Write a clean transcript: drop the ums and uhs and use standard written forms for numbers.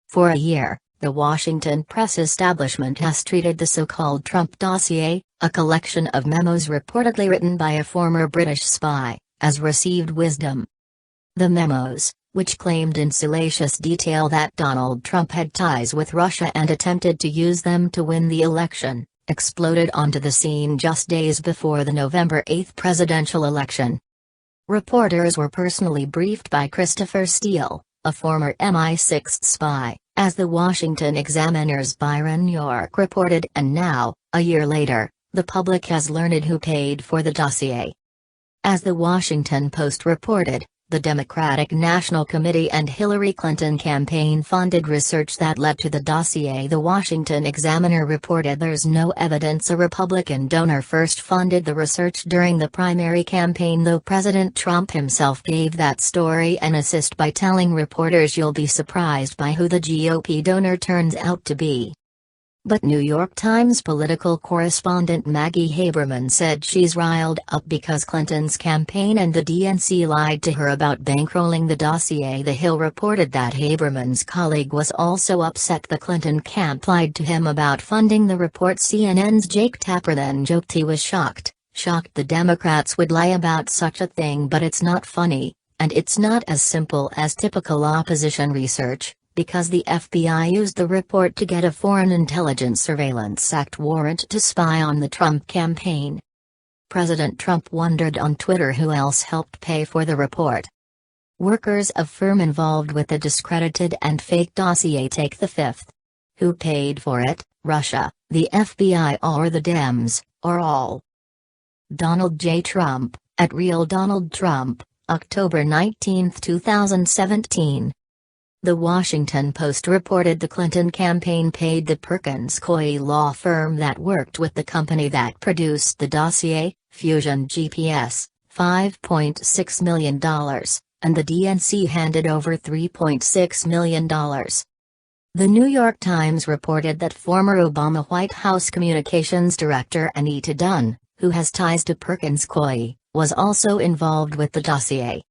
For a year, the Washington press establishment has treated the so-called Trump dossier, a collection of memos reportedly written by a former British spy, as received wisdom. The memos, which claimed in salacious detail that Donald Trump had ties with Russia and attempted to use them to win the election, exploded onto the scene just days before the November 8 presidential election. Reporters were personally briefed by Christopher Steele, a former MI6 spy, as the Washington Examiner's Byron York reported, and now, a year later, the public has learned who paid for the dossier. As the Washington Post reported, the Democratic National Committee and Hillary Clinton campaign funded research that led to the dossier. The Washington Examiner reported there's no evidence a Republican donor first funded the research during the primary campaign, though President Trump himself gave that story an assist by telling reporters you'll be surprised by who the GOP donor turns out to be. But New York Times political correspondent Maggie Haberman said she's riled up because Clinton's campaign and the DNC lied to her about bankrolling the dossier. The Hill reported that Haberman's colleague was also upset the Clinton camp lied to him about funding the report. CNN's Jake Tapper then joked he was shocked the Democrats would lie about such a thing, but it's not funny, and it's not as simple as typical opposition research, because the FBI used the report to get a Foreign Intelligence Surveillance Act warrant to spy on the Trump campaign. President Trump wondered on Twitter who else helped pay for the report. Workers of firm involved with the discredited and fake dossier take the fifth. Who paid for it? Russia, the FBI, or the Dems, or all? Donald J. Trump, at Real Donald Trump, October 19, 2017. The Washington Post reported the Clinton campaign paid the Perkins Coie law firm that worked with the company that produced the dossier, Fusion GPS, $5.6 million, and the DNC handed over $3.6 million. The New York Times reported that former Obama White House Communications Director Anita Dunn, who has ties to Perkins Coie, was also involved with the dossier.